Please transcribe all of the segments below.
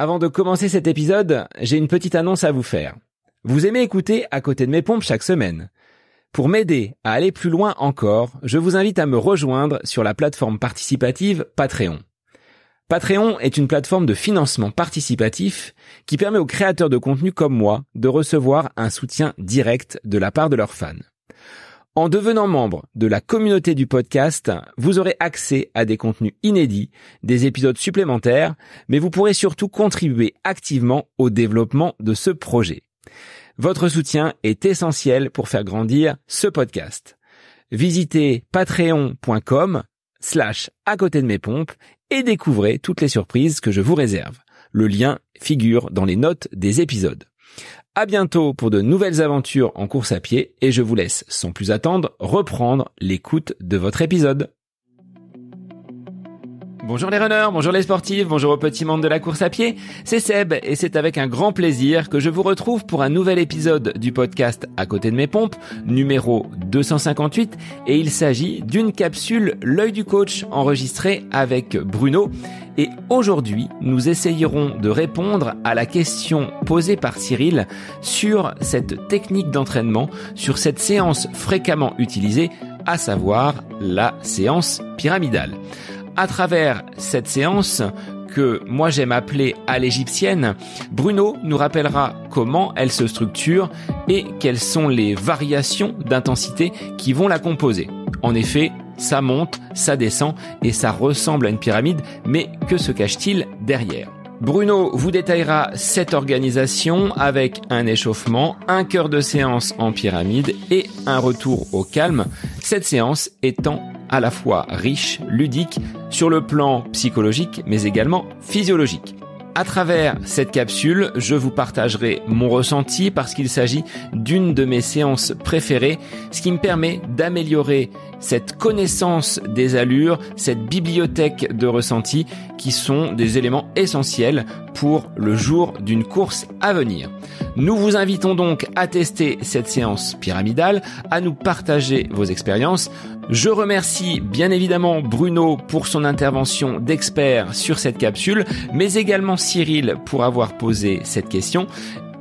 Avant de commencer cet épisode, j'ai une petite annonce à vous faire. Vous aimez écouter À côté de mes pompes chaque semaine. Pour m'aider à aller plus loin encore, je vous invite à me rejoindre sur la plateforme participative Patreon. Patreon est une plateforme de financement participatif qui permet aux créateurs de contenu comme moi de recevoir un soutien direct de la part de leurs fans. En devenant membre de la communauté du podcast, vous aurez accès à des contenus inédits, des épisodes supplémentaires, mais vous pourrez surtout contribuer activement au développement de ce projet. Votre soutien est essentiel pour faire grandir ce podcast. Visitez patreon.com/à côté de mes pompes et découvrez toutes les surprises que je vous réserve. Le lien figure dans les notes des épisodes. À bientôt pour de nouvelles aventures en course à pied et je vous laisse sans plus attendre reprendre l'écoute de votre épisode. Bonjour les runners, bonjour les sportifs, bonjour au petit monde de la course à pied, c'est Seb et c'est avec un grand plaisir que je vous retrouve pour un nouvel épisode du podcast À côté de mes pompes, numéro 258 et il s'agit d'une capsule L'œil du coach enregistrée avec Bruno et aujourd'hui nous essayerons de répondre à la question posée par Cyril sur cette technique d'entraînement, sur cette séance fréquemment utilisée, à savoir la séance pyramidale. À travers cette séance, que moi j'aime appeler à l'égyptienne, Bruno nous rappellera comment elle se structure et quelles sont les variations d'intensité qui vont la composer. En effet, ça monte, ça descend et ça ressemble à une pyramide, mais que se cache-t-il derrière ? Bruno vous détaillera cette organisation avec un échauffement, un cœur de séance en pyramide et un retour au calme, cette séance étant à la fois riche, ludique, sur le plan psychologique, mais également physiologique. À travers cette capsule, je vous partagerai mon ressenti parce qu'il s'agit d'une de mes séances préférées, ce qui me permet d'améliorer cette connaissance des allures, cette bibliothèque de ressentis qui sont des éléments essentiels pour le jour d'une course à venir. Nous vous invitons donc à tester cette séance pyramidale, à nous partager vos expériences. Je remercie bien évidemment Bruno pour son intervention d'expert sur cette capsule, mais également Cyril pour avoir posé cette question.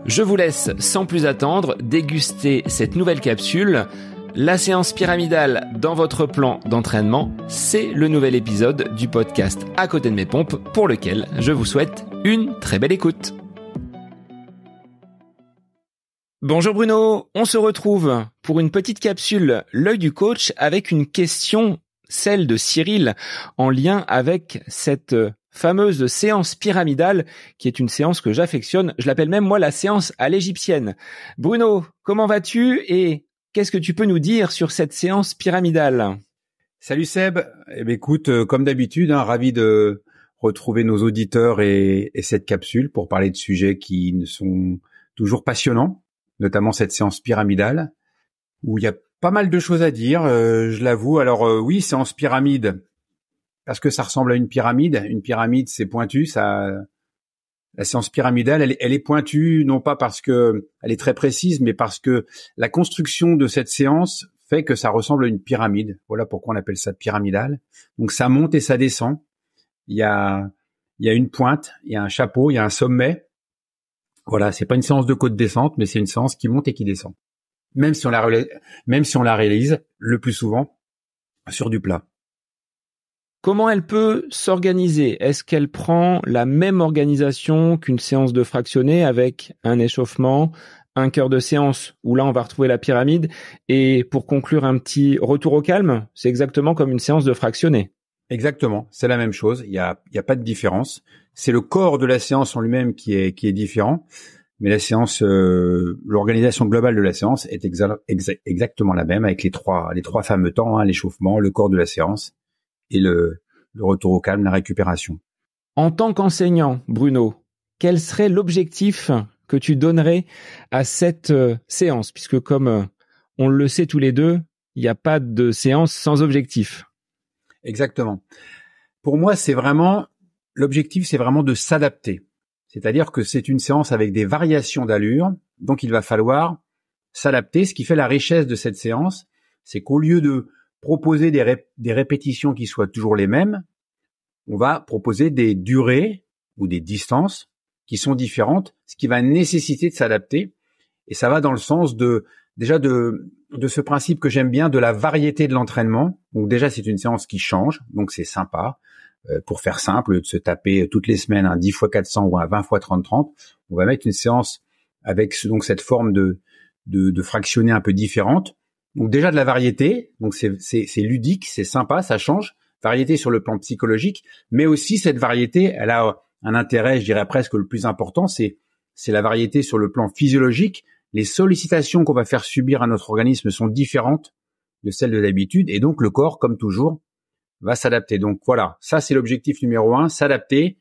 Je vous laisse sans plus attendre déguster cette nouvelle capsule. La séance pyramidale dans votre plan d'entraînement, c'est le nouvel épisode du podcast À côté de mes pompes pour lequel je vous souhaite une très belle écoute. Bonjour Bruno, on se retrouve pour une petite capsule L'œil du coach avec une question, celle de Cyril, en lien avec cette fameuse séance pyramidale qui est une séance que j'affectionne. Je l'appelle même moi la séance à l'égyptienne. Bruno, comment vas-tu et qu'est-ce que tu peux nous dire sur cette séance pyramidale ? Salut Seb, écoute, comme d'habitude, ravi de retrouver nos auditeurs et cette capsule pour parler de sujets qui sont toujours passionnants, notamment cette séance pyramidale, où il y a pas mal de choses à dire, je l'avoue. Alors oui, séance pyramide, parce que ça ressemble à une pyramide. Une pyramide, c'est pointu, ça. La séance pyramidale, elle est pointue, non pas parce que elle est très précise, mais parce que la construction de cette séance fait que ça ressemble à une pyramide. Voilà pourquoi on appelle ça pyramidale. Donc ça monte et ça descend. Il y a une pointe, il y a un chapeau, il y a un sommet. Voilà, c'est pas une séance de côte descente, mais c'est une séance qui monte et qui descend. Même si on la réalise le plus souvent sur du plat. Comment elle peut s'organiser ? Est-ce qu'elle prend la même organisation qu'une séance de fractionné avec un échauffement, un cœur de séance où là on va retrouver la pyramide et pour conclure un petit retour au calme, c'est exactement comme une séance de fractionné. Exactement, c'est la même chose, il y a pas de différence. C'est le corps de la séance en lui-même qui est différent, mais la séance, l'organisation globale de la séance est exactement la même avec les trois fameux temps, l'échauffement, le corps de la séance et le retour au calme, la récupération. En tant qu'enseignant, Bruno, quel serait l'objectif que tu donnerais à cette séance ? Puisque comme on le sait tous les deux, il n'y a pas de séance sans objectif. Exactement. Pour moi, l'objectif, c'est vraiment de s'adapter. C'est-à-dire que c'est une séance avec des variations d'allure, donc il va falloir s'adapter. Ce qui fait la richesse de cette séance, c'est qu'au lieu de proposer des répétitions qui soient toujours les mêmes, on va proposer des durées ou des distances qui sont différentes, ce qui va nécessiter de s'adapter. Et ça va dans le sens de ce principe que j'aime bien, de la variété de l'entraînement. Donc déjà, c'est une séance qui change, donc c'est sympa. Pour faire simple, de se taper toutes les semaines un 10 x 400 ou un 20 x 30-30, on va mettre une séance avec donc cette forme de fractionner un peu différente. Donc déjà de la variété, donc c'est ludique, c'est sympa, ça change. Variété sur le plan psychologique, mais aussi cette variété, elle a un intérêt, je dirais presque le plus important, c'est la variété sur le plan physiologique. Les sollicitations qu'on va faire subir à notre organisme sont différentes de celles de d'habitude, et donc le corps, comme toujours, va s'adapter. Donc voilà, ça c'est l'objectif numéro 1, s'adapter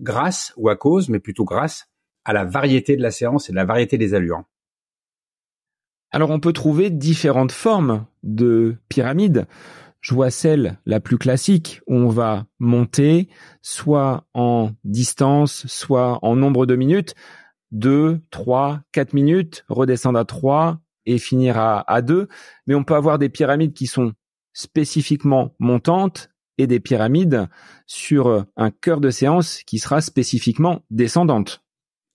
grâce ou à cause, mais plutôt grâce à la variété de la séance et de la variété des allures. Alors on peut trouver différentes formes de pyramide. Je vois celle la plus classique où on va monter soit en distance, soit en nombre de minutes, 2, 3, 4 minutes, redescendre à 3 et finir à 2. Mais on peut avoir des pyramides qui sont spécifiquement montantes et des pyramides sur un cœur de séance qui sera spécifiquement descendante.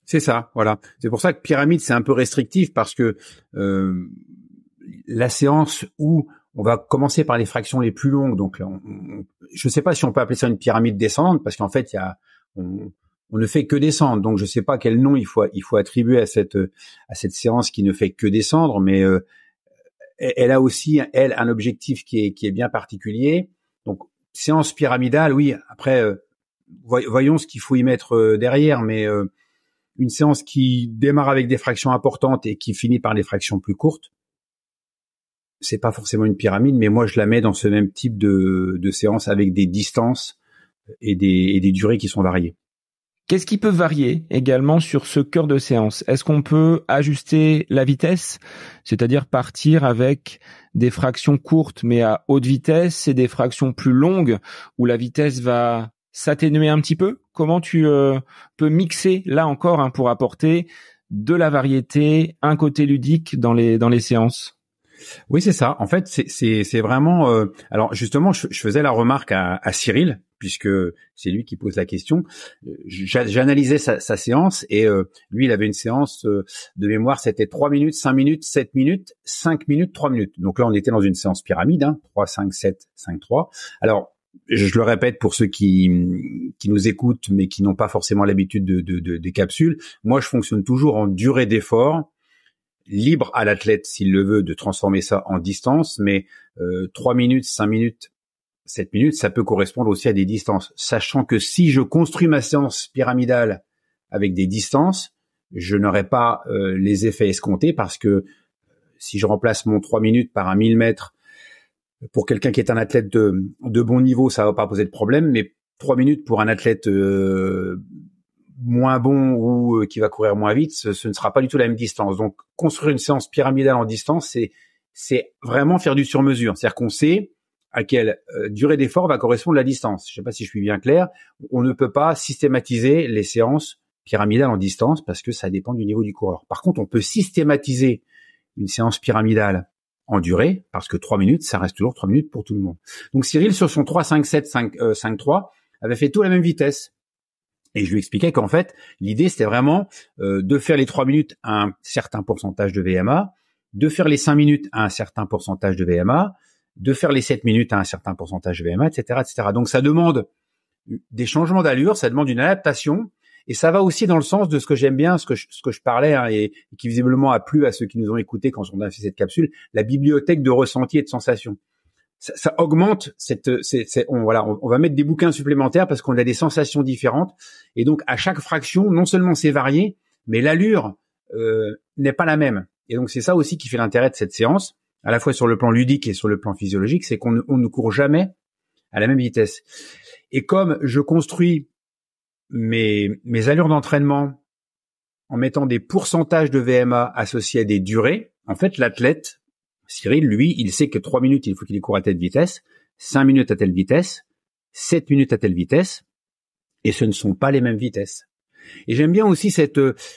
C'est ça, voilà. C'est pour ça que pyramide, c'est un peu restrictif parce que la séance où on va commencer par les fractions les plus longues, donc je ne sais pas si on peut appeler ça une pyramide descendante parce qu'en fait, on ne fait que descendre. Donc je ne sais pas quel nom il faut attribuer à cette séance qui ne fait que descendre, mais elle a aussi un objectif qui est bien particulier. Donc séance pyramidale, oui. Après, voyons ce qu'il faut y mettre derrière, mais une séance qui démarre avec des fractions importantes et qui finit par des fractions plus courtes, c'est pas forcément une pyramide, mais moi je la mets dans ce même type de séance avec des distances et des durées qui sont variées. Qu'est-ce qui peut varier également sur ce cœur de séance? Est-ce qu'on peut ajuster la vitesse, c'est-à-dire partir avec des fractions courtes mais à haute vitesse et des fractions plus longues où la vitesse va s'atténuer un petit peu? Comment tu peux mixer là encore pour apporter de la variété, un côté ludique dans les séances? Oui, c'est ça. En fait, c'est vraiment. Alors justement, je faisais la remarque à Cyril, puisque c'est lui qui pose la question. J'analysais sa séance et lui, il avait une séance de mémoire, c'était 3 minutes, 5 minutes, 7 minutes, 5 minutes, 3 minutes. Donc là, on était dans une séance pyramide, 3, 5, 7, 5, 3. Alors, je le répète pour ceux qui nous écoutent, mais qui n'ont pas forcément l'habitude des capsules. Moi, je fonctionne toujours en durée d'effort. Libre à l'athlète, s'il le veut, de transformer ça en distance, mais 3 minutes, 5 minutes, 7 minutes, ça peut correspondre aussi à des distances. Sachant que si je construis ma séance pyramidale avec des distances, je n'aurai pas les effets escomptés parce que si je remplace mon 3 minutes par un 1000 mètres, pour quelqu'un qui est un athlète de bon niveau, ça va pas poser de problème, mais 3 minutes pour un athlète moins bon ou qui va courir moins vite, ce ne sera pas du tout la même distance. Donc, construire une séance pyramidale en distance, c'est vraiment faire du sur-mesure. C'est-à-dire qu'on sait à quelle durée d'effort va correspondre la distance. Je ne sais pas si je suis bien clair. On ne peut pas systématiser les séances pyramidales en distance parce que ça dépend du niveau du coureur. Par contre, on peut systématiser une séance pyramidale en durée parce que 3 minutes, ça reste toujours 3 minutes pour tout le monde. Donc, Cyril, sur son 3, 5, 7, 5, 5, 3, avait fait tout à la même vitesse. Et je lui expliquais qu'en fait, l'idée, c'était vraiment de faire les 3 minutes à un certain pourcentage de VMA, de faire les 5 minutes à un certain pourcentage de VMA, de faire les 7 minutes à un certain pourcentage de VMA, etc., etc. Donc, ça demande des changements d'allure, ça demande une adaptation, et ça va aussi dans le sens de ce que j'aime bien, ce que je parlais, et qui visiblement a plu à ceux qui nous ont écoutés quand on a fait cette capsule, la bibliothèque de ressentis et de sensations. Ça augmente on va mettre des bouquins supplémentaires parce qu'on a des sensations différentes et donc à chaque fraction non seulement c'est varié mais l'allure n'est pas la même et donc c'est ça aussi qui fait l'intérêt de cette séance à la fois sur le plan ludique et sur le plan physiologique, c'est qu'on ne court jamais à la même vitesse et comme je construis mes allures d'entraînement en mettant des pourcentages de VMA associés à des durées, en fait l'athlète Cyril, lui, il sait que 3 minutes, il faut qu'il court à telle vitesse, 5 minutes à telle vitesse, 7 minutes à telle vitesse, et ce ne sont pas les mêmes vitesses. Et j'aime bien aussi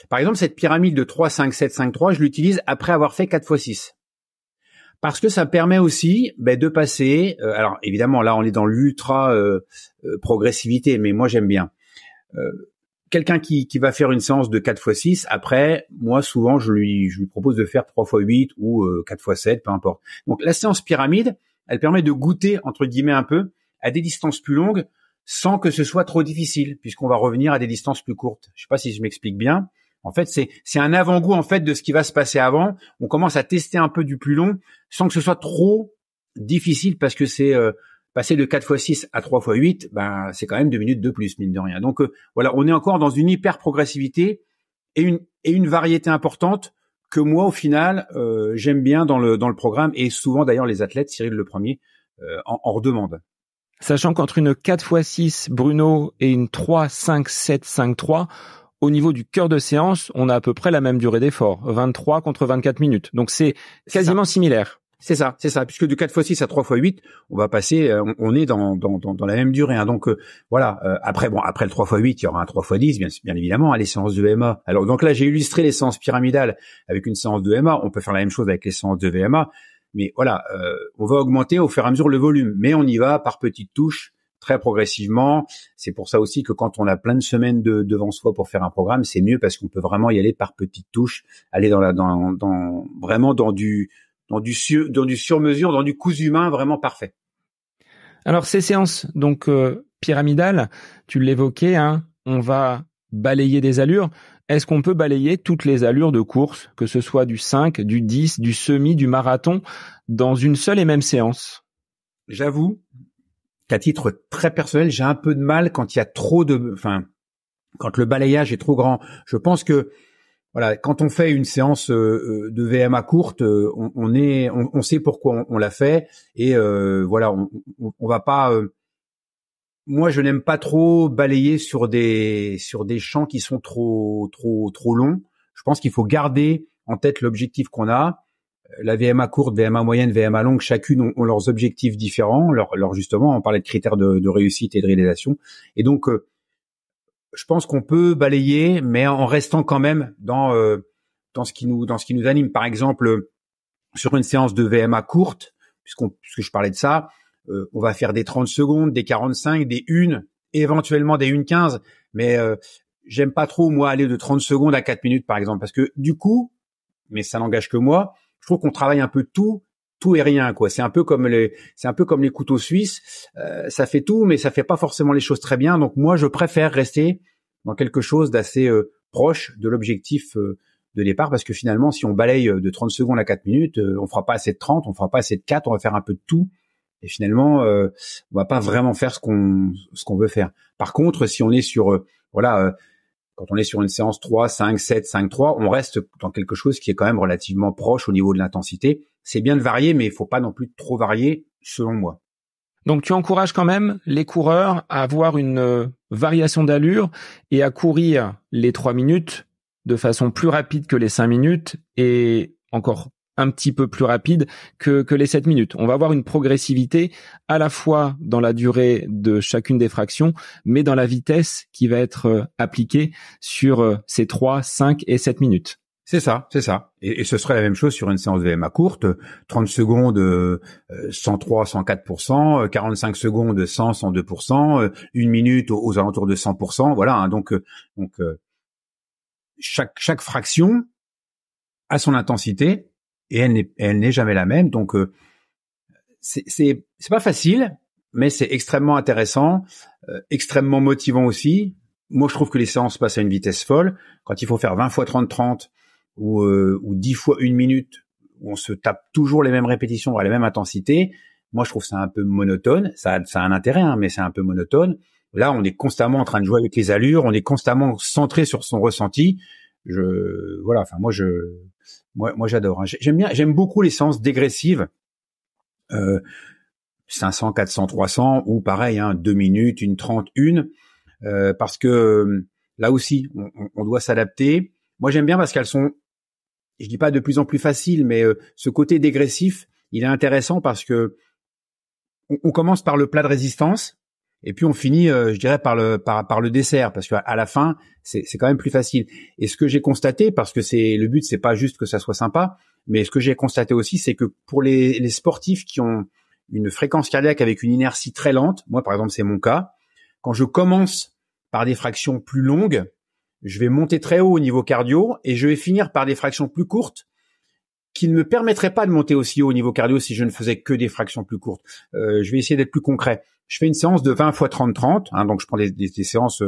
par exemple, cette pyramide de 3, 5, 7, 5, 3, je l'utilise après avoir fait 4 x 6. Parce que ça permet aussi de passer, alors évidemment, là, on est dans l'ultra progressivité, mais moi, j'aime bien. quelqu'un qui va faire une séance de 4x6, après, moi, souvent, je lui propose de faire 3x8 ou 4x7, peu importe. Donc, la séance pyramide, elle permet de goûter, entre guillemets, un peu à des distances plus longues sans que ce soit trop difficile, puisqu'on va revenir à des distances plus courtes. Je sais pas si je m'explique bien. En fait, c'est un avant-goût, en fait, de ce qui va se passer avant. On commence à tester un peu du plus long sans que ce soit trop difficile, parce que c'est passer de 4x6 à 3x8, ben c'est quand même 2 minutes de plus, mine de rien. Donc voilà, on est encore dans une hyper progressivité et une variété importante que moi au final j'aime bien dans le programme, et souvent d'ailleurs les athlètes, Cyril le premier, en redemandent. Sachant qu'entre une 4x6 Bruno et une 3-5-7-5-3, au niveau du cœur de séance, on a à peu près la même durée d'effort, 23 contre 24 minutes. Donc c'est quasiment similaire. C'est ça, puisque de 4x6 à 3x8, on va passer, on est dans la même durée. Hein. Donc voilà. Après le 3x8, il y aura un 3x10, bien évidemment, les séances de VMA. Alors donc là, j'ai illustré les séances pyramidales avec une séance de VMA. On peut faire la même chose avec les séances de VMA, mais voilà, on va augmenter au fur et à mesure le volume, mais on y va par petites touches, très progressivement. C'est pour ça aussi que quand on a plein de semaines devant soi pour faire un programme, c'est mieux parce qu'on peut vraiment y aller par petites touches, aller vraiment dans du sur-mesure, dans du cousu humain vraiment parfait. Alors ces séances donc pyramidales, tu l'évoquais, hein, on va balayer des allures. Est-ce qu'on peut balayer toutes les allures de course, que ce soit du 5, du 10, du semi, du marathon, dans une seule et même séance? J'avoue qu'à titre très personnel, j'ai un peu de mal quand il y a trop quand le balayage est trop grand. Je pense que voilà, quand on fait une séance de VMA courte, on sait pourquoi on l'a fait, et voilà, on va pas. Moi, je n'aime pas trop balayer sur des champs qui sont trop longs. Je pense qu'il faut garder en tête l'objectif qu'on a. La VMA courte, VMA moyenne, VMA longue, chacune ont leurs objectifs différents. Justement, on parlait de critères de réussite et de réalisation, et donc je pense qu'on peut balayer, mais en restant quand même dans ce qui nous anime. Par exemple, sur une séance de VMA courte, puisque je parlais de ça, on va faire des 30 secondes, des 45, des 1, éventuellement des 1:15, mais j'aime pas trop moi aller de 30 secondes à 4 minutes par exemple, parce que du coup, mais ça n'engage que moi, je trouve qu'on travaille un peu tout et rien, quoi. C'est un peu comme les couteaux suisses. Ça fait tout, mais ça fait pas forcément les choses très bien. Donc moi, je préfère rester dans quelque chose d'assez proche de l'objectif de départ, parce que finalement, si on balaye de 30 secondes à 4 minutes, on fera pas assez de 30, on fera pas assez de 4, on va faire un peu de tout. Et finalement, on va pas vraiment faire ce qu'on veut faire. Par contre, si on est sur quand on est sur une séance 3, 5, 7, 5, 3, on reste dans quelque chose qui est quand même relativement proche au niveau de l'intensité. C'est bien de varier, mais il faut pas non plus trop varier, selon moi. Donc tu encourages quand même les coureurs à avoir une variation d'allure et à courir les 3 minutes de façon plus rapide que les 5 minutes et encore un petit peu plus rapide que les 7 minutes. On va avoir une progressivité à la fois dans la durée de chacune des fractions, mais dans la vitesse qui va être appliquée sur ces 3, 5 et 7 minutes. C'est ça. Et ce serait la même chose sur une séance de VMA courte, 30 secondes 103, 104%, 45 secondes 100, 102%, 1 minute aux alentours de 100%, voilà, hein, donc chaque fraction a son intensité et elle n'est jamais la même, donc c'est pas facile, mais c'est extrêmement intéressant, extrêmement motivant aussi. Moi, je trouve que les séances passent à une vitesse folle. Quand il faut faire 20 fois 30-30 ou 10 fois 1 minute, où on se tape toujours les mêmes répétitions à la même intensité, moi, je trouve ça un peu monotone. Ça a un intérêt, hein, mais c'est un peu monotone. Là, on est constamment en train de jouer avec les allures, on est constamment centré sur son ressenti. Moi, j'adore. Hein. J'aime beaucoup les séances dégressives. 500, 400, 300, ou pareil, 2 minutes, 1:30, 1, parce que là aussi, on doit s'adapter. Moi, j'aime bien parce qu'elles sont, je dis pas de plus en plus faciles, mais ce côté dégressif, il est intéressant parce que on commence par le plat de résistance et puis on finit, je dirais, par le dessert, parce qu'à la fin, c'est quand même plus facile. Et ce que j'ai constaté, parce que le but, c'est pas juste que ça soit sympa, mais ce que j'ai constaté aussi, c'est que pour les sportifs qui ont une fréquence cardiaque avec une inertie très lente, moi par exemple c'est mon cas, quand je commence par des fractions plus longues, je vais monter très haut au niveau cardio et je vais finir par des fractions plus courtes qui ne me permettraient pas de monter aussi haut au niveau cardio si je ne faisais que des fractions plus courtes. Je vais essayer d'être plus concret. Je fais une séance de 20 x 30-30, donc je prends des séances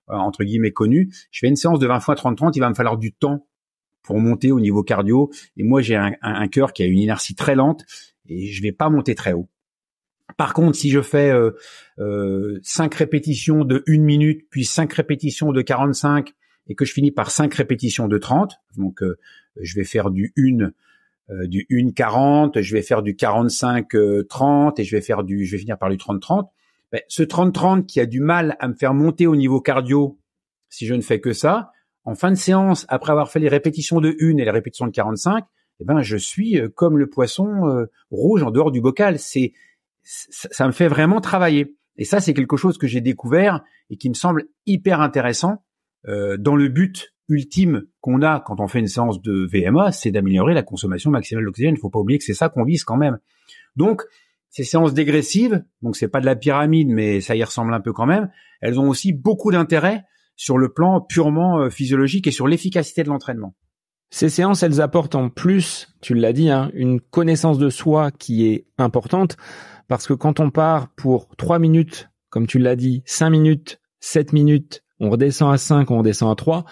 entre guillemets connues. Je fais une séance de 20 x 30-30, il va me falloir du temps pour monter au niveau cardio. Et moi, j'ai un cœur qui a une inertie très lente et je vais pas monter très haut. Par contre, si je fais 5 répétitions de 1 minute, puis 5 répétitions de 45 et que je finis par 5 répétitions de 30, donc je vais faire du 1 40, je vais faire du 45 30 et je vais finir par du 30 30. Ben, ce 30 30 qui a du mal à me faire monter au niveau cardio si je ne fais que ça, en fin de séance, après avoir fait les répétitions de 1 et les répétitions de 45, eh ben je suis comme le poisson rouge en dehors du bocal. Ça me fait vraiment travailler. Et ça, c'est quelque chose que j'ai découvert et qui me semble hyper intéressant dans le but ultime qu'on a quand on fait une séance de VMA, c'est d'améliorer la consommation maximale d'oxygène. Il faut pas oublier que c'est ça qu'on vise quand même. Donc, ces séances dégressives, donc c'est pas de la pyramide, mais ça y ressemble un peu quand même, elles ont aussi beaucoup d'intérêt sur le plan purement physiologique et sur l'efficacité de l'entraînement. Ces séances, elles apportent en plus, tu l'as dit, une connaissance de soi qui est importante, parce que quand on part pour 3 minutes, comme tu l'as dit, 5 minutes, 7 minutes, on redescend à 5, on redescend à 3,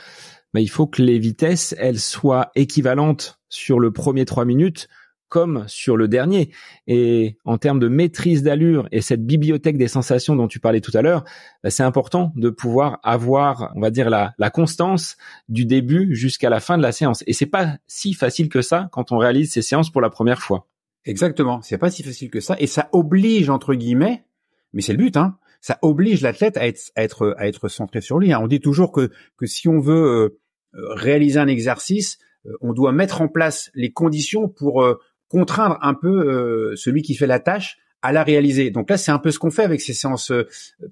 il faut que les vitesses, elles soient équivalentes sur le premier 3 minutes comme sur le dernier. Et en termes de maîtrise d'allure et cette bibliothèque des sensations dont tu parlais tout à l'heure, c'est important de pouvoir avoir, on va dire, la constance du début jusqu'à la fin de la séance. Et c'est pas si facile que ça quand on réalise ces séances pour la première fois. Exactement, c'est pas si facile que ça et ça oblige entre guillemets, mais c'est le but, ça oblige l'athlète à être centré sur lui. On dit toujours que si on veut réaliser un exercice, on doit mettre en place les conditions pour contraindre un peu celui qui fait la tâche à la réaliser. Donc là, c'est un peu ce qu'on fait avec ces séances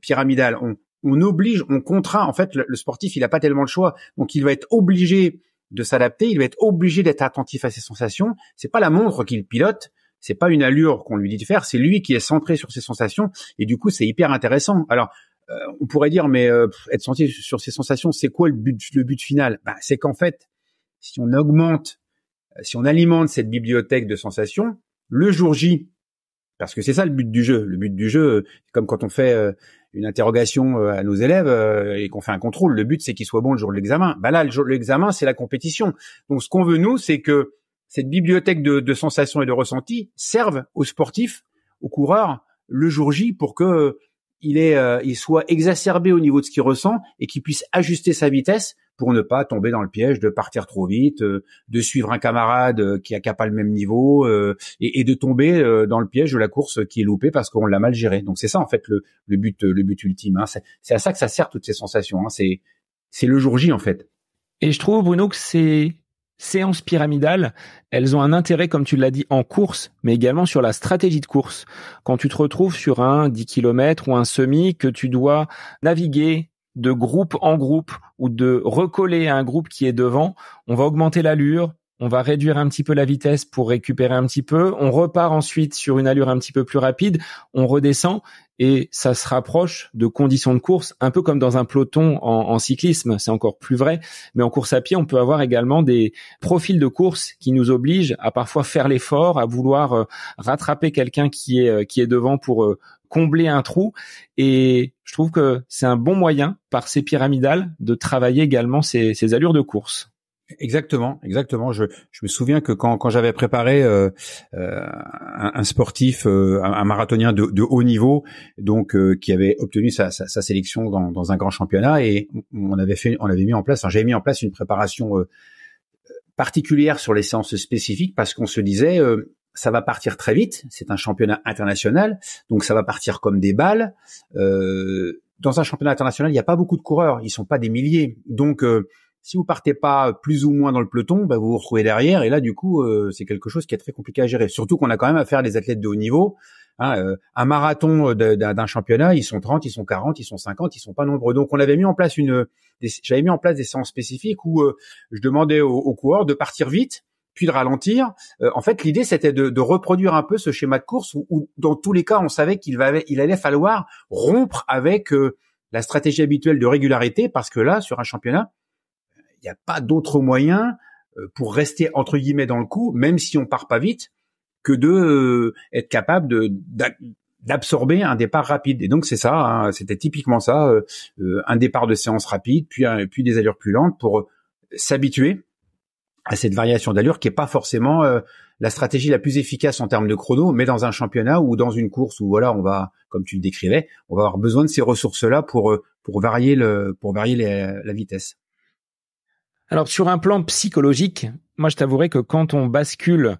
pyramidales. On oblige, on contraint. En fait, le sportif, il a pas tellement le choix. Donc, il va être obligé de s'adapter. Il va être obligé d'être attentif à ses sensations. C'est pas la montre qu'il pilote. C'est pas une allure qu'on lui dit de faire. C'est lui qui est centré sur ses sensations. Et du coup, c'est hyper intéressant. Alors, on pourrait dire, mais être centré sur ses sensations, c'est quoi le but final? C'est qu'en fait, si on alimente cette bibliothèque de sensations, le jour J, parce que c'est ça le but du jeu. Le but du jeu, comme quand on fait une interrogation à nos élèves et qu'on fait un contrôle, le but c'est qu'ils soient bons le jour de l'examen. Là, le jour de l'examen, c'est la compétition. Donc, ce qu'on veut nous, c'est que cette bibliothèque de sensations et de ressentis serve aux sportifs, aux coureurs, le jour J pour que il soit exacerbé au niveau de ce qu'il ressent et qu'il puisse ajuster sa vitesse pour ne pas tomber dans le piège de partir trop vite, de suivre un camarade qui a pas le même niveau et de tomber dans le piège de la course qui est loupée parce qu'on l'a mal géré. Donc c'est ça en fait le but ultime. C'est à ça que ça sert toutes ces sensations. C'est le jour J en fait. Et je trouve, Bruno, que ces séances pyramidales, elles ont un intérêt, comme tu l'as dit, en course, mais également sur la stratégie de course. Quand tu te retrouves sur un 10 km ou un semi, que tu dois naviguer de groupe en groupe ou de recoller à un groupe qui est devant, on va augmenter l'allure, on va réduire un petit peu la vitesse pour récupérer un petit peu, on repart ensuite sur une allure un petit peu plus rapide, on redescend et ça se rapproche de conditions de course, un peu comme dans un peloton en cyclisme, c'est encore plus vrai, mais en course à pied, on peut avoir également des profils de course qui nous obligent à parfois faire l'effort, à vouloir rattraper quelqu'un qui est devant pour combler un trou, et je trouve que c'est un bon moyen, par ces pyramidales, de travailler également ces allures de course. Exactement. Je me souviens que quand j'avais préparé un sportif, un marathonien de haut niveau, donc qui avait obtenu sa sélection dans un grand championnat, et j'avais mis en place une préparation particulière sur les séances spécifiques parce qu'on se disait ça va partir très vite. C'est un championnat international, donc ça va partir comme des balles. Dans un championnat international, il n'y a pas beaucoup de coureurs, ils sont pas des milliers, donc si vous partez pas plus ou moins dans le peloton, vous vous retrouvez derrière, et là du coup c'est quelque chose qui est très compliqué à gérer. Surtout qu'on a quand même affaire à des athlètes de haut niveau. Un marathon d'un championnat, ils sont 30, ils sont 40, ils sont 50, ils sont pas nombreux. Donc j'avais mis en place des séances spécifiques où je demandais aux coureurs de partir vite, puis de ralentir. En fait, l'idée c'était de reproduire un peu ce schéma de course où dans tous les cas on savait il allait falloir rompre avec la stratégie habituelle de régularité, parce que là sur un championnat, y a pas d'autre moyen pour rester entre guillemets dans le coup, même si on part pas vite, que de être capable d'absorber un départ rapide. Et donc c'est ça, hein, c'était typiquement ça, un départ de séance rapide, puis des allures plus lentes pour s'habituer à cette variation d'allure qui est pas forcément la stratégie la plus efficace en termes de chrono, mais dans un championnat ou dans une course où voilà, on va, comme tu le décrivais, on va avoir besoin de ces ressources-là pour varier la vitesse. Alors sur un plan psychologique, moi je t'avouerai que quand on bascule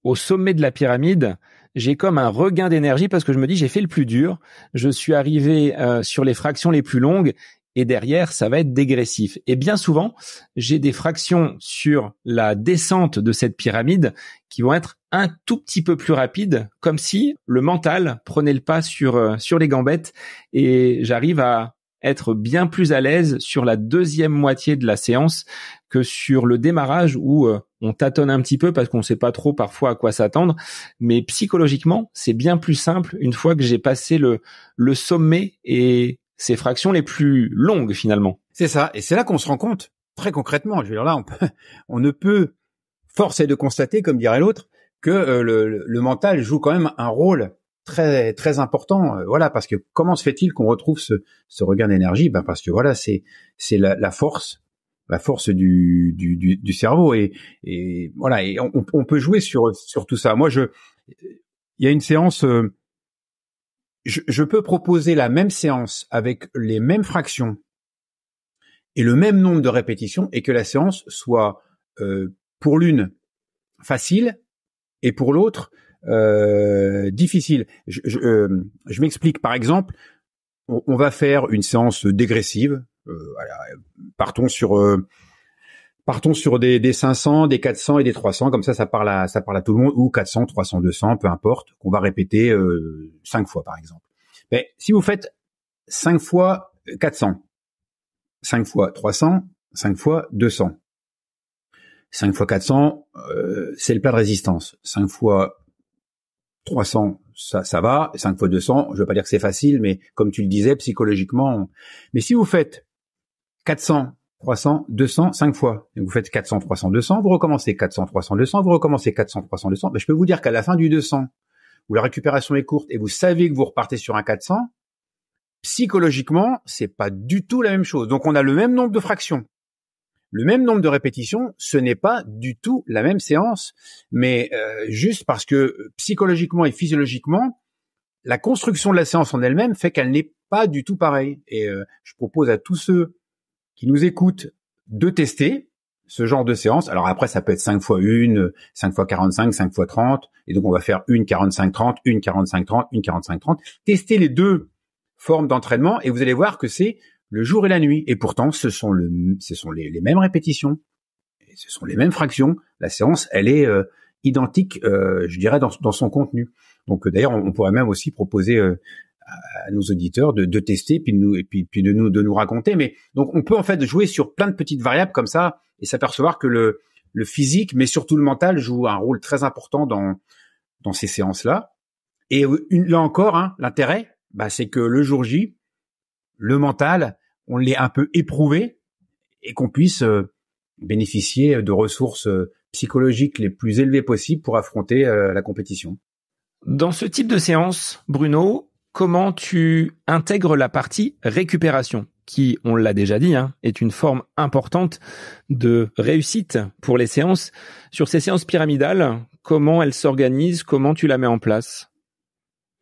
au sommet de la pyramide, j'ai comme un regain d'énergie parce que je me dis j'ai fait le plus dur, je suis arrivé sur les fractions les plus longues et derrière ça va être dégressif. Et bien souvent, j'ai des fractions sur la descente de cette pyramide qui vont être un tout petit peu plus rapides, comme si le mental prenait le pas sur les gambettes et j'arrive à être bien plus à l'aise sur la deuxième moitié de la séance que sur le démarrage où on tâtonne un petit peu parce qu'on ne sait pas trop parfois à quoi s'attendre. Mais psychologiquement, c'est bien plus simple une fois que j'ai passé le sommet et ces fractions les plus longues finalement. C'est ça. Et c'est là qu'on se rend compte, très concrètement. Je veux dire, là, on ne peut, force est de constater, comme dirait l'autre, que le mental joue quand même un rôle très très important, voilà, parce que comment se fait-il qu'on retrouve ce regain d'énergie? Ben parce que voilà, c'est la force du cerveau et voilà, et on peut jouer sur tout ça. Moi il y a une séance, je peux proposer la même séance avec les mêmes fractions et le même nombre de répétitions et que la séance soit pour l'une facile et pour l'autre difficile. Je m'explique. Par exemple, on va faire une séance dégressive. Voilà, partons sur des 500, des 400 et des 300. Comme ça parle à tout le monde. Ou 400, 300, 200, peu importe. Qu'on va répéter 5 fois, par exemple. Mais si vous faites 5 fois 400, 5 fois 300, 5 fois 200. 5 fois 400, c'est le plat de résistance. 5 fois 300, ça va. 5 fois 200, je veux pas dire que c'est facile, mais comme tu le disais, psychologiquement. Mais si vous faites 400, 300, 200, 5 fois, et vous faites 400, 300, 200, vous recommencez 400, 300, 200, vous recommencez 400, 300, 200, ben je peux vous dire qu'à la fin du 200, où la récupération est courte et vous savez que vous repartez sur un 400, psychologiquement, c'est pas du tout la même chose. Donc on a le même nombre de fractions, le même nombre de répétitions, ce n'est pas du tout la même séance, mais juste parce que psychologiquement et physiologiquement, la construction de la séance en elle-même fait qu'elle n'est pas du tout pareille. Et je propose à tous ceux qui nous écoutent de tester ce genre de séance. Alors après, ça peut être 5 fois 1, 5 fois 45, 5 fois 30, et donc on va faire une 45-30, une 45-30, une 45-30. Testez les deux formes d'entraînement et vous allez voir que c'est le jour et la nuit. Et pourtant, ce sont les mêmes répétitions, et ce sont les mêmes fractions. La séance, elle est identique, je dirais, dans son contenu. Donc d'ailleurs, on pourrait même aussi proposer à nos auditeurs de tester, puis de nous raconter. Mais donc on peut en fait jouer sur plein de petites variables comme ça et s'apercevoir que le physique, mais surtout le mental, joue un rôle très important dans ces séances-là. Et là encore, hein, l'intérêt, c'est que le jour J, le mental, on l'ait un peu éprouvé et qu'on puisse bénéficier de ressources psychologiques les plus élevées possibles pour affronter la compétition. Dans ce type de séance, Bruno, comment tu intègres la partie récupération, qui, on l'a déjà dit, est une forme importante de réussite pour les séances. Sur ces séances pyramidales, comment elles s'organisent, comment tu la mets en place ?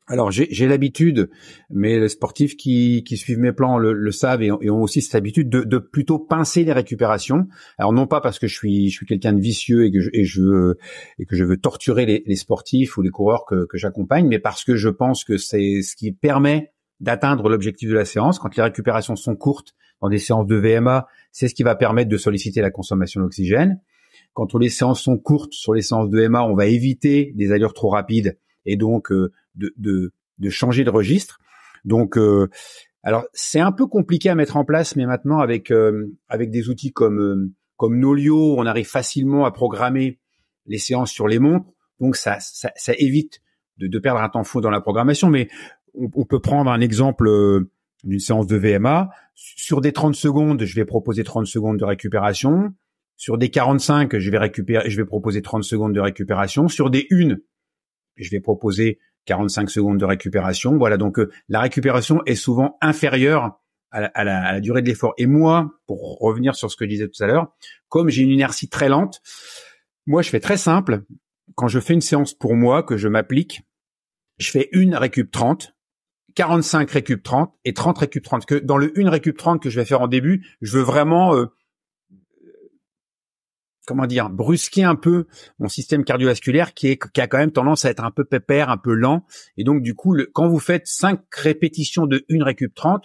Alors j'ai l'habitude, mais les sportifs qui suivent mes plans le savent et ont aussi cette habitude de plutôt pincer les récupérations. Alors non pas parce que je suis quelqu'un de vicieux et que je veux torturer les sportifs ou les coureurs que j'accompagne, mais parce que je pense que c'est ce qui permet d'atteindre l'objectif de la séance. Quand les récupérations sont courtes dans des séances de VMA, c'est ce qui va permettre de solliciter la consommation d'oxygène. Quand les séances sont courtes sur les séances de VMA, on va éviter des allures trop rapides et donc de changer de registre. Donc alors c'est un peu compliqué à mettre en place, mais maintenant avec des outils comme Nolio, on arrive facilement à programmer les séances sur les montres. Donc ça évite de perdre un temps fou dans la programmation. Mais on peut prendre un exemple d'une séance de VMA. Sur des 30 secondes, je vais proposer 30 secondes de récupération. Sur des 45, je vais proposer 30 secondes de récupération. Sur des 1, je vais proposer 45 secondes de récupération. Voilà, donc la récupération est souvent inférieure à la durée de l'effort. Et moi, pour revenir sur ce que je disais tout à l'heure, comme j'ai une inertie très lente, moi je fais très simple. Quand je fais une séance pour moi, que je m'applique, je fais une récup 30, 45 récup 30 et 30 récup 30. Que dans le 1 récup 30 que je vais faire en début, je veux vraiment brusquer un peu mon système cardiovasculaire qui a quand même tendance à être un peu pépère, un peu lent. Et donc, du coup, quand vous faites 5 répétitions de 1 récup 30,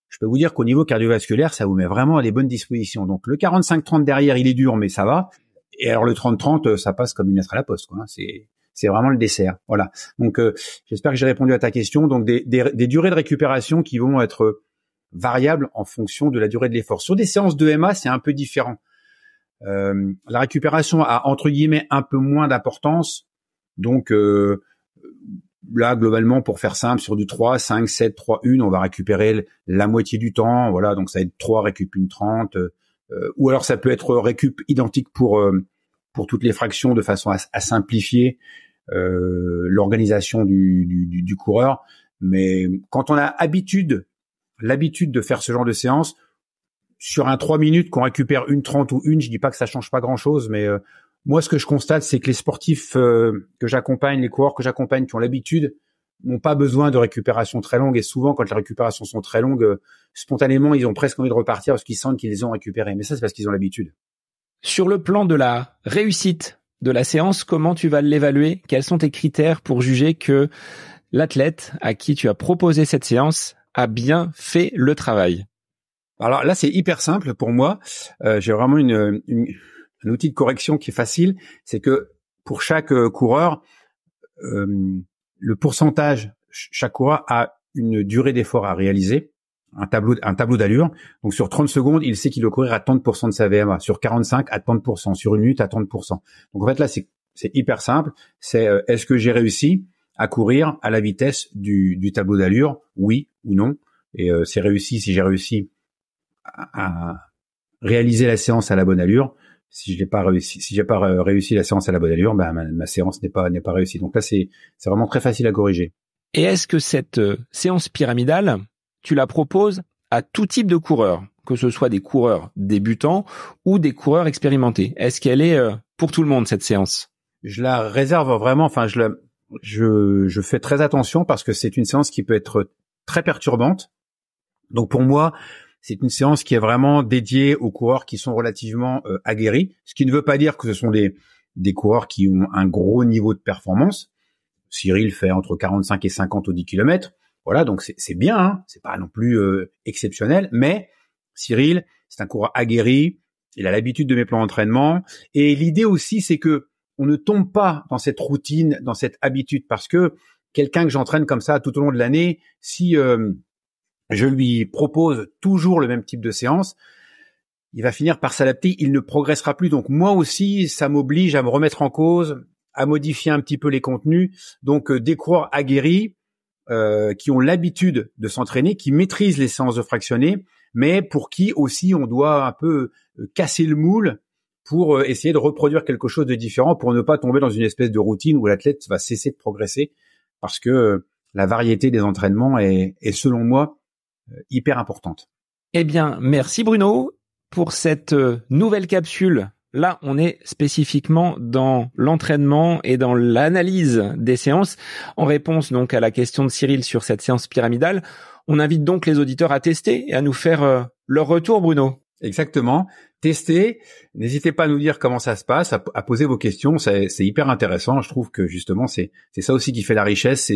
je peux vous dire qu'au niveau cardiovasculaire, ça vous met vraiment à les bonnes dispositions. Donc, le 45-30 derrière, il est dur, mais ça va. Et alors, le 30-30, ça passe comme une lettre à la poste, quoi. C'est vraiment le dessert. Voilà. Donc, j'espère que j'ai répondu à ta question. Donc, des durées de récupération qui vont être variables en fonction de la durée de l'effort. Sur des séances de MA, c'est un peu différent. La récupération a entre guillemets un peu moins d'importance. Donc là, globalement, pour faire simple, sur du 3, 5, 7, 3, 1, on va récupérer la moitié du temps. Voilà, donc ça va être 3 récup 1 30. Ou alors ça peut être récup identique pour toutes les fractions de façon à simplifier l'organisation du coureur. Mais quand on a l'habitude de faire ce genre de séance, sur un 3 minutes qu'on récupère une 30 ou une, je dis pas que ça change pas grand chose, mais moi ce que je constate, c'est que les sportifs que j'accompagne, les coureurs que j'accompagne qui ont l'habitude, n'ont pas besoin de récupération très longue, et souvent quand les récupérations sont très longues, spontanément ils ont presque envie de repartir parce qu'ils sentent qu'ils les ont récupérées. Mais ça, c'est parce qu'ils ont l'habitude. Sur le plan de la réussite de la séance, comment tu vas l'évaluer? Quels sont tes critères pour juger que l'athlète à qui tu as proposé cette séance a bien fait le travail? Alors là, c'est hyper simple pour moi. J'ai vraiment un outil de correction qui est facile. C'est que pour chaque coureur, le pourcentage, chaque coureur a une durée d'effort à réaliser, un tableau d'allure. Donc sur 30 secondes, il sait qu'il doit courir à 30% de sa VMA. Sur 45, à 30%. Sur une minute, à 30%. Donc en fait là, c'est hyper simple. C'est est-ce que j'ai réussi à courir à la vitesse du tableau d'allure? Oui ou non. Et c'est réussi si j'ai réussi à réaliser la séance à la bonne allure. Si j'ai pas réussi la séance à la bonne allure, ma séance n'est pas réussie. Donc là, c'est vraiment très facile à corriger. Et est-ce que cette séance pyramidale, tu la proposes à tout type de coureurs, que ce soit des coureurs débutants ou des coureurs expérimentés? Est-ce qu'elle est pour tout le monde, cette séance? Je la réserve vraiment, je fais très attention parce que c'est une séance qui peut être très perturbante. Donc pour moi, c'est une séance qui est vraiment dédiée aux coureurs qui sont relativement aguerris, ce qui ne veut pas dire que ce sont des coureurs qui ont un gros niveau de performance. Cyril fait entre 45 et 50 au 10 km. Voilà, donc c'est bien, hein, c'est pas non plus exceptionnel, mais Cyril, c'est un coureur aguerri, il a l'habitude de mes plans d'entraînement, et l'idée aussi, c'est que on ne tombe pas dans cette routine, dans cette habitude, parce que quelqu'un que j'entraîne comme ça tout au long de l'année, si je lui propose toujours le même type de séance, il va finir par s'adapter, il ne progressera plus. Donc moi aussi, ça m'oblige à me remettre en cause, à modifier un petit peu les contenus. Donc des coureurs aguerris qui ont l'habitude de s'entraîner, qui maîtrisent les séances de fractionnés, mais pour qui aussi on doit un peu casser le moule pour essayer de reproduire quelque chose de différent, pour ne pas tomber dans une espèce de routine où l'athlète va cesser de progresser, parce que la variété des entraînements est selon moi hyper importante. Eh bien, merci Bruno pour cette nouvelle capsule. Là, on est spécifiquement dans l'entraînement et dans l'analyse des séances. En réponse donc à la question de Cyril sur cette séance pyramidale, on invite donc les auditeurs à tester et à nous faire leur retour, Bruno. Exactement. Testez. N'hésitez pas à nous dire comment ça se passe, à poser vos questions. C'est hyper intéressant. Je trouve que justement, c'est ça aussi qui fait la richesse.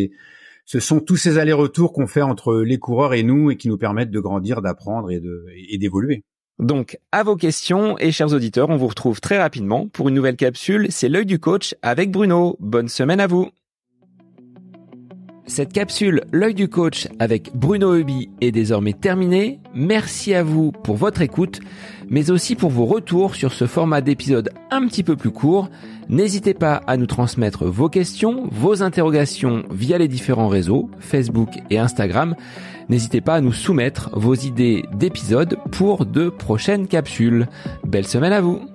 Ce sont tous ces allers-retours qu'on fait entre les coureurs et nous et qui nous permettent de grandir, d'apprendre et d'évoluer. Donc, à vos questions et chers auditeurs, on vous retrouve très rapidement pour une nouvelle capsule. C'est l'œil du coach avec Bruno. Bonne semaine à vous. Cette capsule L'œil du coach avec Bruno Heuby est désormais terminée. Merci à vous pour votre écoute, mais aussi pour vos retours sur ce format d'épisode un petit peu plus court. N'hésitez pas à nous transmettre vos questions, vos interrogations via les différents réseaux, Facebook et Instagram. N'hésitez pas à nous soumettre vos idées d'épisodes pour de prochaines capsules. Belle semaine à vous!